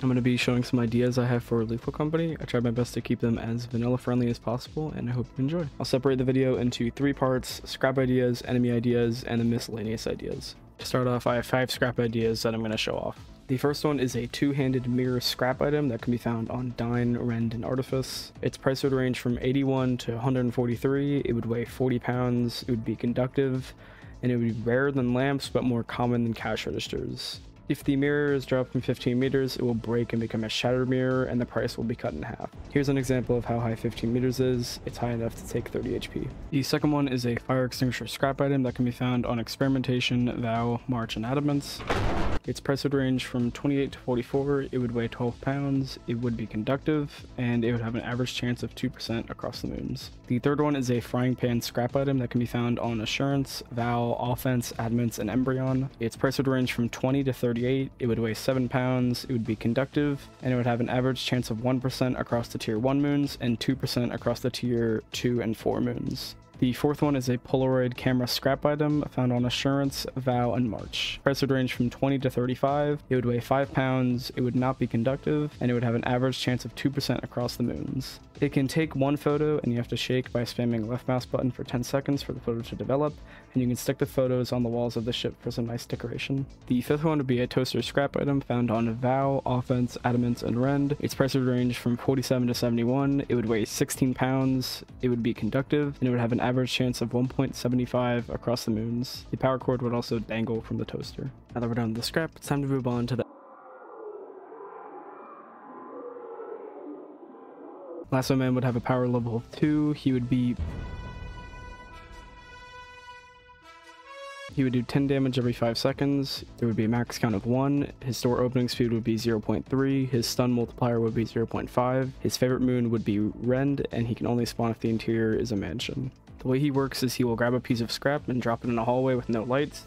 I'm going to be showing some ideas I have for Lethal Company. I tried my best to keep them as vanilla friendly as possible, and I hope you enjoy. I'll separate the video into 3 parts: scrap ideas, enemy ideas, and the miscellaneous ideas. To start off, I have 5 scrap ideas that I'm going to show off. The first one is a 2-handed mirror scrap item that can be found on Dine, Rend, and Artifice. Its price would range from 81 to 143. It would weigh 40 pounds. It would be conductive, and it would be rarer than lamps but more common than cash registers. If the mirror is dropped from 15 meters, it will break and become a shattered mirror, and the price will be cut in half. Here's an example of how high 15 meters is. It's high enough to take 30 HP. The second one is a fire extinguisher scrap item that can be found on Experimentation, Vow, March, and Adamants. Its price would range from 28 to 44. It would weigh 12 pounds. It would be conductive, and it would have an average chance of 2% across the moons. The third one is a frying pan scrap item that can be found on Assurance, Vow, Offense, Adamants, and Embryon. Its price would range from 20 to 38. It would weigh 7 pounds. It would be conductive, and it would have an average chance of 1% across the tier 1 moons and 2% across the tier 2 and 4 moons. The fourth one is a Polaroid camera scrap item found on Assurance, Vow, and March. Price would range from 20 to 35. It would weigh 5 pounds. It would not be conductive, and it would have an average chance of 2% across the moons. It can take one photo, and you have to shake by spamming left mouse button for 10 seconds for the photo to develop, and you can stick the photos on the walls of the ship for some nice decoration. The fifth one would be a toaster scrap item found on Vow, Offense, Adamants, and Rend. Its price would range from 47 to 71. It would weigh 16 pounds. It would be conductive, and it would have an average chance of 1.75 across the moons. The power cord would also dangle from the toaster. Now that we're done with the scrap, it's time to move on to the Lasso Man. Would have a power level of 2. He would do 10 damage every 5 seconds. There would be a max count of 1. His door opening speed would be 0.3. His stun multiplier would be 0.5. His favorite moon would be Rend, and he can only spawn if the interior is a mansion. The way he works is he will grab a piece of scrap and drop it in a hallway with no lights.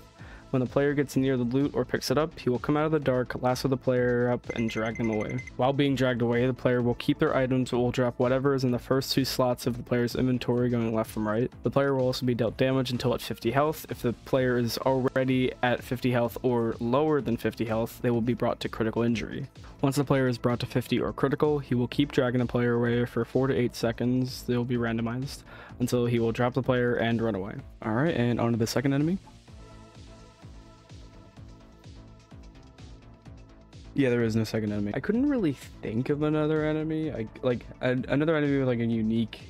When the player gets near the loot or picks it up, he will come out of the dark, lasso the player up, and drag them away. While being dragged away, the player will keep their items but will drop whatever is in the first 2 slots of the player's inventory going left from right. The player will also be dealt damage until at 50 health. If the player is already at 50 health or lower than 50 health, they will be brought to critical injury. Once the player is brought to 50 or critical, he will keep dragging the player away for 4 to 8 seconds. They will be randomized until he will drop the player and run away. Alright, and on to the second enemy. Yeah, there is no second enemy. I couldn't really think of another enemy. Another enemy with like a unique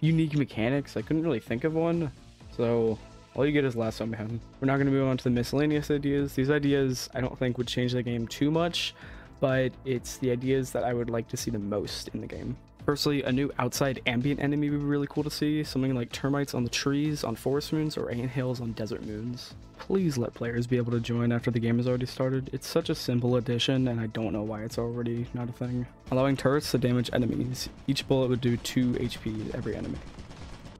unique mechanics. I couldn't really think of one. So all you get is Lasso Man. We're now going to move on to the miscellaneous ideas. These ideas I don't think would change the game too much, but it's the ideas that I would like to see the most in the game. Firstly, a new outside ambient enemy would be really cool to see, something like termites on the trees on forest moons or anthills on desert moons. Please let players be able to join after the game has already started. It's such a simple addition, and I don't know why it's already not a thing. Allowing turrets to damage enemies. Each bullet would do 2 HP to every enemy.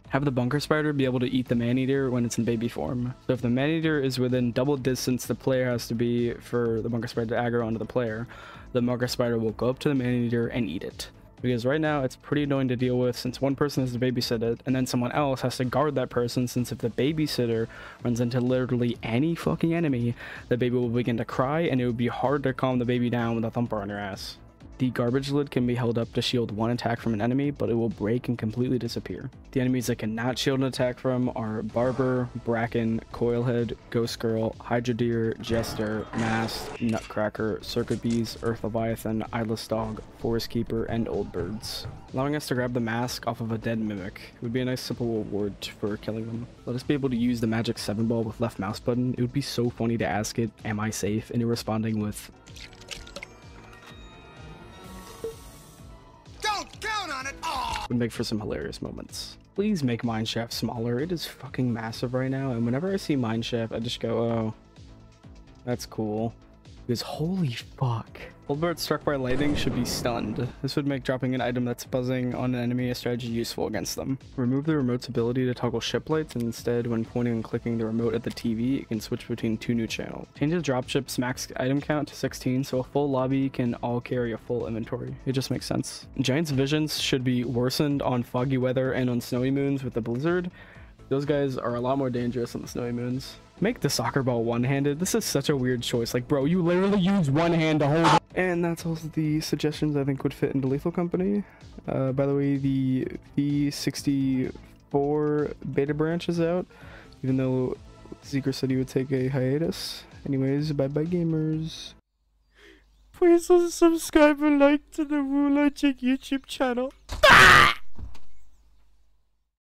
Have the bunker spider be able to eat the man-eater when it's in baby form. So if the man-eater is within double distance the player has to be for the bunker spider to aggro onto the player, the bunker spider will go up to the man-eater and eat it. Because right now it's pretty annoying to deal with since one person has to babysit it and then someone else has to guard that person, since if the babysitter runs into literally any fucking enemy, the baby will begin to cry and it would be hard to calm the baby down with a thumper on your ass. The garbage lid can be held up to shield one attack from an enemy, but it will break and completely disappear. The enemies that cannot shield an attack from are Barber, Bracken, Coilhead, Ghost Girl, Hydra Deer, Jester, Mast, Nutcracker, Circuit Bees, Earth Leviathan, Eyeless Dog, Forest Keeper, and Old Birds. Allowing us to grab the mask off of a dead mimic would be a nice simple reward for killing them. Let us be able to use the magic 7 ball with left mouse button. It would be so funny to ask it, "Am I safe?" and you're responding with would make for some hilarious moments. Please make Mineshaft smaller. It is fucking massive right now, and whenever I see Mineshaft, I just go, oh, that's cool. Because holy fuck. Old bird struck by lightning should be stunned. This would make dropping an item that's buzzing on an enemy a strategy useful against them. Remove the remote's ability to toggle ship lights, and instead when pointing and clicking the remote at the TV, it can switch between 2 new channels. Change the dropship's max item count to 16 so a full lobby can all carry a full inventory. It just makes sense. Giant's visions should be worsened on foggy weather and on snowy moons with the blizzard. Those guys are a lot more dangerous on the snowy moons. Make the soccer ball one-handed. This is such a weird choice. Like, bro, you literally use one hand to hold it. And that's also the suggestions I think would fit into Lethal Company. By the way, the V64 beta branch is out, even though Zeker said he would take a hiatus. Anyways, bye-bye gamers. Please subscribe and like to the Wu Logic YouTube channel.